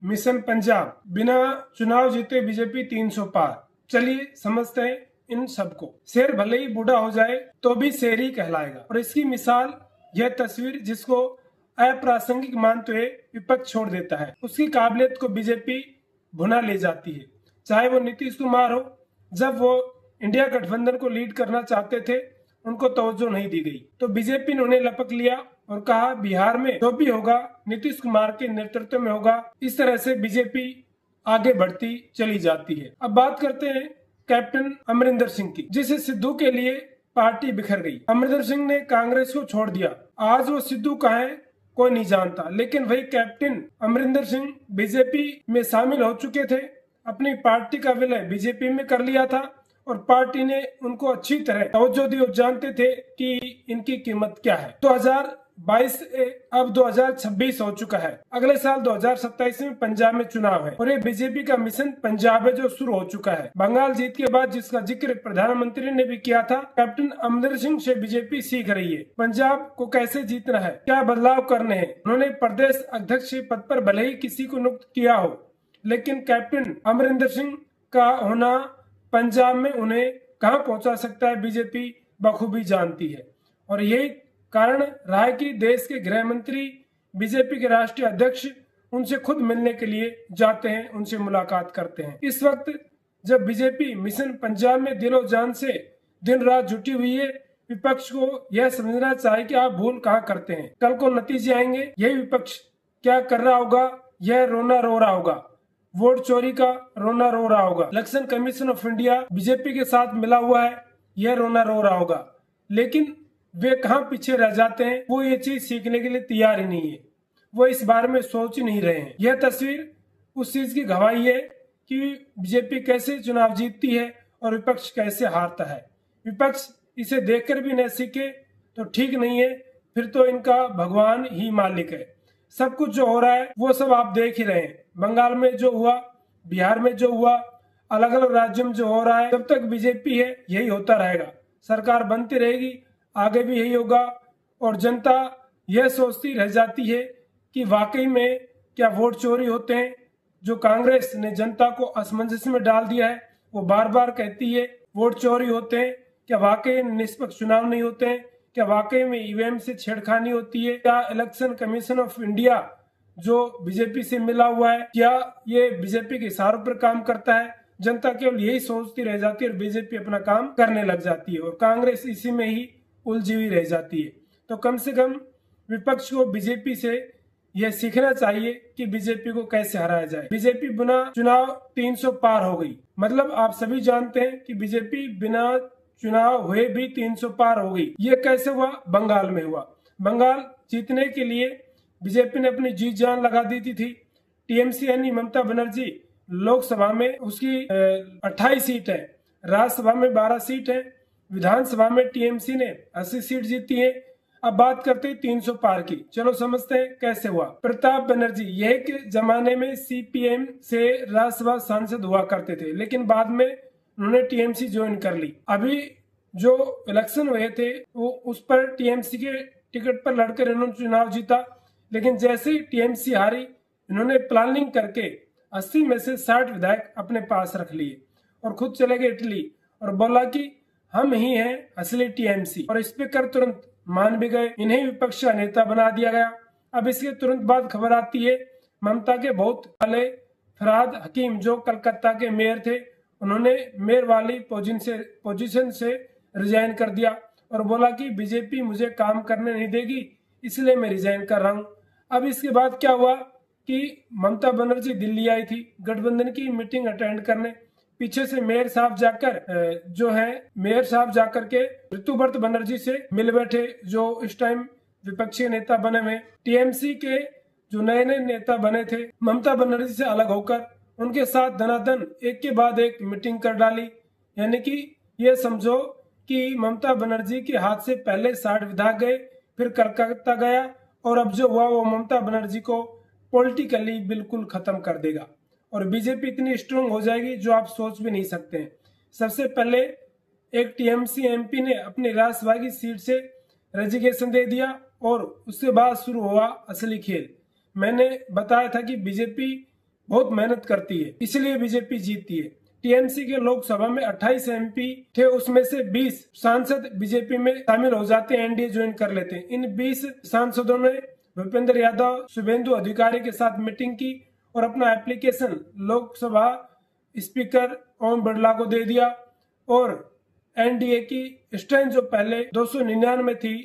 Mission Punjab, बिना चुनाव जीते बीजेपी 300 पार। चलिए समझते हैं इन सबको। शेर भले ही बूढ़ा हो जाए तो भी शेर ही कहलाएगा, और इसकी मिसाल यह तस्वीर जिसको अप्रासंगिक मानते हुए विपक्ष छोड़ देता है, उसकी काबिलियत को बीजेपी भुना ले जाती है। चाहे वो नीतीश कुमार हो, जब वो इंडिया गठबंधन को लीड करना चाहते थे उनको तवज्जो नहीं दी गई, तो बीजेपी ने उन्हें लपक लिया और कहा बिहार में जो भी होगा नीतीश कुमार के नेतृत्व में होगा। इस तरह से बीजेपी आगे बढ़ती चली जाती है। अब बात करते हैं कैप्टन अमरिंदर सिंह की, जिसे सिद्धू के लिए पार्टी बिखर गई। अमरिंदर सिंह ने कांग्रेस को छोड़ दिया। आज वो सिद्धू कहाँ है कोई नहीं जानता, लेकिन वही कैप्टन अमरिंदर सिंह बीजेपी में शामिल हो चुके थे। अपनी पार्टी का विलय बीजेपी में कर लिया था और पार्टी ने उनको अच्छी तरह तवज्जो दी और जानते थे कि इनकी कीमत क्या है। 2022 अब 2026 हो चुका है। अगले साल 2027 में पंजाब में चुनाव है और ये बीजेपी का मिशन पंजाब है जो शुरू हो चुका है। बंगाल जीत के बाद जिसका जिक्र प्रधानमंत्री ने भी किया था, कैप्टन अमरिंदर सिंह से बीजेपी सीख रही है पंजाब को कैसे जीतना है, क्या बदलाव करने हैं। उन्होंने प्रदेश अध्यक्ष पद पर भले ही किसी को नियुक्त किया हो, लेकिन कैप्टन अमरिंदर सिंह का होना पंजाब में उन्हें कहां पहुंचा सकता है बीजेपी बखूबी जानती है। और यही कारण रहा है कि देश के गृह मंत्री बीजेपी के राष्ट्रीय अध्यक्ष उनसे खुद मिलने के लिए जाते हैं, उनसे मुलाकात करते हैं। इस वक्त जब बीजेपी मिशन पंजाब में दिलो जान से दिन रात जुटी हुई है, विपक्ष को यह समझना चाहिए कि आप भूल कहाँ करते हैं। कल को नतीजे आएंगे, यही विपक्ष क्या कर रहा होगा, यह रोना रो रहा होगा, वोट चोरी का रोना रो रहा होगा। Election commission of India BJP के साथ मिला हुआ है, यह रोना रो रहा होगा। लेकिन वे कहां पीछे रह जाते हैं, वो ये चीज सीखने के लिए तैयार ही नहीं है, वो इस बारे में सोच ही नहीं रहे हैं। यह तस्वीर उस चीज की गवाही है कि बीजेपी कैसे चुनाव जीतती है और विपक्ष कैसे हारता है। विपक्ष इसे देखकर भी न सीखे तो ठीक नहीं है, फिर तो इनका भगवान ही मालिक है। सब कुछ जो हो रहा है वो सब आप देख ही रहे हैं। बंगाल में जो हुआ, बिहार में जो हुआ, अलग अलग राज्यों में जो हो रहा है, जब तक बीजेपी है यही होता रहेगा। सरकार बनती रहेगी, आगे भी यही होगा। और जनता यह सोचती रह जाती है कि वाकई में क्या वोट चोरी होते हैं। जो कांग्रेस ने जनता को असमंजस में डाल दिया है, वो बार बार कहती है वोट चोरी होते हैं। क्या वाकई निष्पक्ष चुनाव नहीं होते हैं? क्या वाकई में ईवीएम से छेड़खानी होती है? क्या इलेक्शन कमीशन ऑफ इंडिया जो बीजेपी से मिला हुआ है, क्या ये बीजेपी के इशारों पर काम करता है? जनता केवल यही सोचती रह जाती है और बीजेपी अपना काम करने लग जाती है और कांग्रेस इसी में ही उलझी हुई रह जाती है। तो कम से कम विपक्ष को बीजेपी से यह सीखना चाहिए कि बीजेपी को कैसे हराया जाए। बीजेपी बिना चुनाव 300 पार हो गई, मतलब आप सभी जानते हैं कि बीजेपी बिना चुनाव हुए भी 300 पार हो गई। ये कैसे हुआ? बंगाल में हुआ। बंगाल जीतने के लिए बीजेपी ने अपनी जी जान लगा दी थी। टीएमसी यानी ममता बनर्जी लोकसभा में उसकी 28 सीट है, राज्यसभा में 12 सीट है, विधानसभा में टीएमसी ने 80 सीट जीती है। अब बात करते हैं 300 पार की। चलो समझते हैं कैसे हुआ। प्रताप बनर्जी यह के जमाने में सीपीएम से राज्यसभा सांसद हुआ करते थे, लेकिन बाद में उन्होंने टीएमसी ज्वाइन कर ली। अभी जो इलेक्शन हुए थे वो उस पर टीएमसी के टिकट पर लड़कर इन्होंने चुनाव जीता, लेकिन जैसे ही टीएमसी हारी, इन्होंने प्लानिंग करके 80 में से 60 विधायक अपने पास रख लिए और खुद चले गए इटली और बोला कि हम ही हैं असली टीएमसी। और स्पीकर तुरंत मान भी गए, इन्हें विपक्ष का नेता बना दिया गया। अब इसके तुरंत बाद खबर आती है ममता के बहुत पहले फरहाद हकीम जो कलकत्ता के मेयर थे, उन्होंने मेयर वाली पोजीशन से रिजाइन कर दिया और बोला कि बीजेपी मुझे काम करने नहीं देगी, इसलिए मैं रिजाइन कर रहा हूं। अब इसके बाद क्या हुआ कि ममता बनर्जी दिल्ली आई थी गठबंधन की मीटिंग अटेंड करने। पीछे से मेयर साहब जाकर के ऋतुव्रत बनर्जी से मिल बैठे, जो इस टाइम विपक्षी नेता बने हुए। टीएमसी के जो नए नए नेता बने थे, ममता बनर्जी से अलग होकर उनके साथ धनाधन एक के बाद एक मीटिंग कर डाली। यानी कि ये समझो कि ममता बनर्जी के हाथ से पहले 60 विधायक गए, फिर कलकत्ता गया, और अब जो हुआ वो ममता बनर्जी को पॉलिटिकली बिल्कुल खत्म कर देगा और बीजेपी इतनी स्ट्रांग हो जाएगी जो आप सोच भी नहीं सकते हैं। सबसे पहले एक टीएमसी एमपी ने अपनी राज्यसभा की सीट से रेजिग्नेशन दे दिया और उसके बाद शुरू हुआ असली खेल। मैंने बताया था कि बीजेपी बहुत मेहनत करती है, इसलिए बीजेपी जीतती है। टीएमसी के लोकसभा में 28 एमपी थे, उसमें से 20 सांसद बीजेपी में शामिल हो जाते हैं, एनडीए ज्वाइन कर लेते हैं। इन 20 सांसदों ने भूपेंद्र यादव, शुभेंदु अधिकारी के साथ मीटिंग की और अपना एप्लीकेशन लोकसभा स्पीकर ओम बिरला को दे दिया। और एनडीए की स्ट्रेंथ जो पहले 299 थी,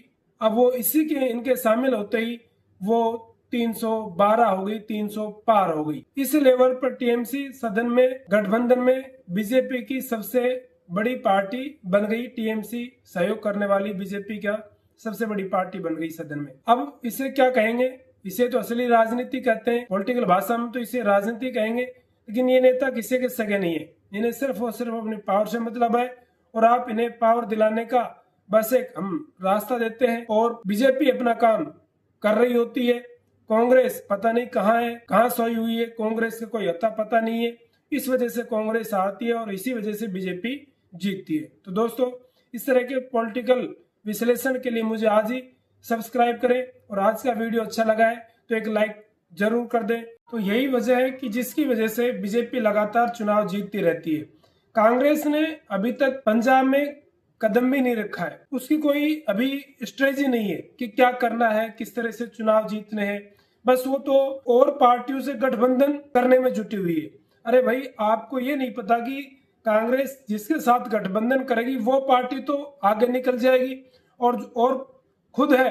अब वो इसी के इनके शामिल होते ही वो 312 हो गई, 300 पार हो गई। इस लेवल पर टीएमसी सदन में गठबंधन में बीजेपी की सबसे बड़ी पार्टी बन गई। टीएमसी सहयोग करने वाली बीजेपी का सबसे बड़ी पार्टी बन गई सदन में। अब इसे क्या कहेंगे? इसे तो असली राजनीति कहते हैं, पॉलिटिकल भाषा में तो इसे राजनीति कहेंगे। लेकिन ये नेता किसी के सगे नहीं है, इन्हें सिर्फ और सिर्फ अपनी पावर से मतलब है और आप इन्हें पावर दिलाने का बस एक हम रास्ता देते हैं और बीजेपी अपना काम कर रही होती है। कांग्रेस पता नहीं कहाँ है, कहाँ सोई हुई है, कांग्रेस का कोई अता पता नहीं है। इस वजह से कांग्रेस हारती है और इसी वजह से बीजेपी जीतती है। तो दोस्तों, इस तरह के पॉलिटिकल विश्लेषण के लिए मुझे आज ही सब्सक्राइब करें और आज का वीडियो अच्छा लगा है तो एक लाइक जरूर कर दें। तो यही वजह है कि जिसकी वजह से बीजेपी लगातार चुनाव जीतती रहती है। कांग्रेस ने अभी तक पंजाब में कदम भी नहीं रखा है, उसकी कोई अभी स्ट्रेटजी नहीं है कि क्या करना है, किस तरह से चुनाव जीतने हैं। बस वो तो और पार्टियों से गठबंधन करने में जुटी हुई है। अरे भाई, आपको ये नहीं पता कि कांग्रेस जिसके साथ गठबंधन करेगी वो पार्टी तो आगे निकल जाएगी और खुद है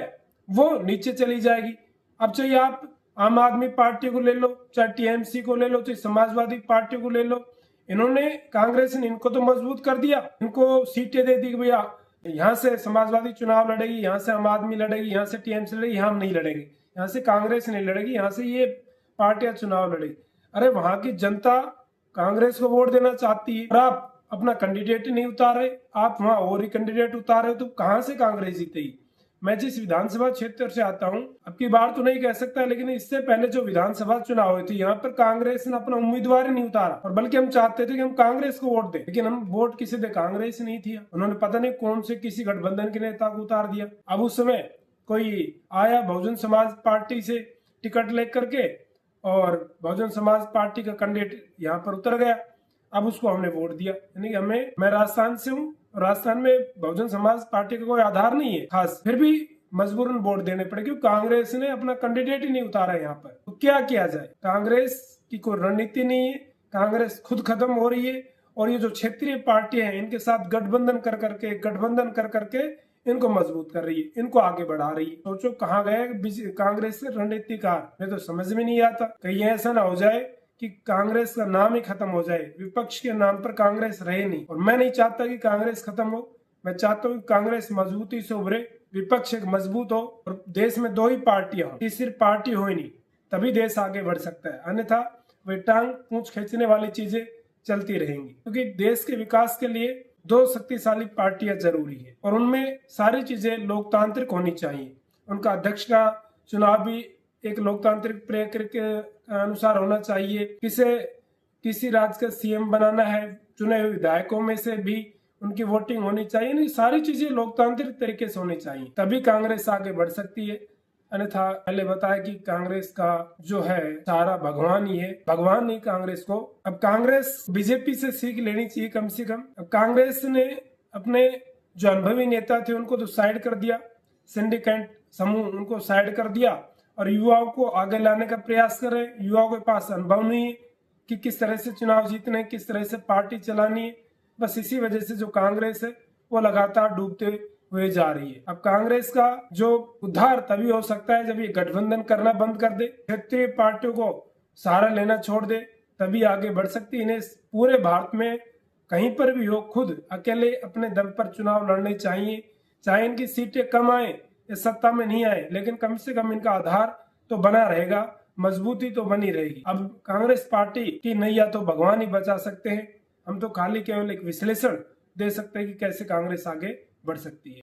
वो नीचे चली जाएगी। अब चाहिए आप आम आदमी पार्टी को ले लो, चाहे टीएमसी को ले लो, चाहे समाजवादी पार्टी को ले लो, इन्होंने कांग्रेस ने इनको तो मजबूत कर दिया, इनको सीटें दे दी, भैया यहाँ से समाजवादी चुनाव लड़ेगी, यहाँ से आम आदमी लड़ेगी, यहाँ से टीएमसी लड़ेगी, यहाँ हम नहीं लड़ेंगे, यहाँ से कांग्रेस नहीं लड़ेगी, यहाँ से ये पार्टियां चुनाव लड़ेगी। अरे वहां की जनता कांग्रेस को वोट देना चाहती है और आप अपना कैंडिडेट नहीं उतारे, आप वहां और ही कैंडिडेट उतारे, तो कहां से कांग्रेस जीतेगी? मैं जिस विधानसभा क्षेत्र से आता हूं, अब की बार तो नहीं कह सकता, लेकिन इससे पहले जो विधानसभा चुनाव हुए थे, यहाँ पर कांग्रेस ने अपना उम्मीदवार ही नहीं उतारा और बल्कि हम चाहते थे कि हम कांग्रेस को वोट दें, लेकिन हम वोट किसी दे कांग्रेस नहीं थी। उन्होंने पता नहीं कौन से किसी गठबंधन के नेता को उतार दिया। अब उस समय कोई आया बहुजन समाज पार्टी से टिकट लेकर के और बहुजन समाज पार्टी का कैंडिडेट यहाँ पर उतर गया, अब उसको हमने वोट दिया। यानी हमें, मैं राजस्थान से हूँ, राजस्थान में बहुजन समाज पार्टी का कोई आधार नहीं है खास, फिर भी मजबूरन वोट देने पड़े क्योंकि कांग्रेस ने अपना कैंडिडेट ही नहीं उतारा यहाँ पर। तो क्या किया जाए? कांग्रेस की कोई रणनीति नहीं है, कांग्रेस खुद खत्म हो रही है और ये जो क्षेत्रीय पार्टी है इनके साथ गठबंधन कर करके इनको मजबूत कर रही है, इनको आगे बढ़ा रही है। सोचो कहाँ गए कांग्रेस से रणनीतिकार, मैं तो समझ में नहीं आता। कहीं ऐसा ना हो जाए कि कांग्रेस का नाम ही खत्म हो जाए, विपक्ष के नाम पर कांग्रेस रहे नहीं। और मैं नहीं चाहता कि कांग्रेस खत्म हो, मैं चाहता हूँ कि कांग्रेस मजबूती से उभरे, विपक्ष एक मजबूत हो और देश में दो ही पार्टियां हो, तीसरी पार्टी हो ही नहीं, तभी देश आगे बढ़ सकता है। अन्यथा वे टांग पूंछ खींचने वाली चीजें चलती रहेंगी, क्योंकि देश के विकास के लिए दो शक्तिशाली पार्टियां जरूरी है और उनमें सारी चीजें लोकतांत्रिक होनी चाहिए। उनका अध्यक्ष का चुनाव भी एक लोकतांत्रिक प्रक्रिया के अनुसार होना चाहिए। किसी राज्य का सीएम बनाना है, चुने हुए विधायकों में से भी उनकी वोटिंग होनी चाहिए। नहीं, सारी चीजें लोकतांत्रिक तरीके से होनी चाहिए, तभी कांग्रेस आगे बढ़ सकती है। अन्यथा पहले बताया कि कांग्रेस का जो है सारा भगवान ही है, भगवान नहीं कांग्रेस को। अब कांग्रेस बीजेपी से सीख लेनी चाहिए कम से कम। अब कांग्रेस ने अपने जो अनुभवी नेता थे उनको तो साइड कर दिया, सिंडिकेट समूह उनको साइड कर दिया और युवाओं को आगे लाने का प्रयास कर रहे हैं। युवाओं के पास अनुभव नहीं है कि किस तरह से चुनाव जीतने हैं, किस तरह से पार्टी चलानी है। बस इसी वजह से जो कांग्रेस है वो लगातार डूबते हुए जा रही है। अब कांग्रेस का जो उद्धार तभी हो सकता है जब ये गठबंधन करना बंद कर दे, क्षेत्रीय पार्टियों को सहारा लेना छोड़ दे, तभी आगे बढ़ सकती है। इन्हें पूरे भारत में कहीं पर भी हो, खुद अकेले अपने दम पर चुनाव लड़ने चाहिए। चाहे इनकी सीटें कम आए या सत्ता में नहीं आए, लेकिन कम से कम इनका आधार तो बना रहेगा, मजबूती तो बनी रहेगी। अब कांग्रेस पार्टी की नैया तो भगवान ही बचा सकते हैं, हम तो खाली केवल एक विश्लेषण दे सकते हैं कि कैसे कांग्रेस आगे बढ़ सकती है।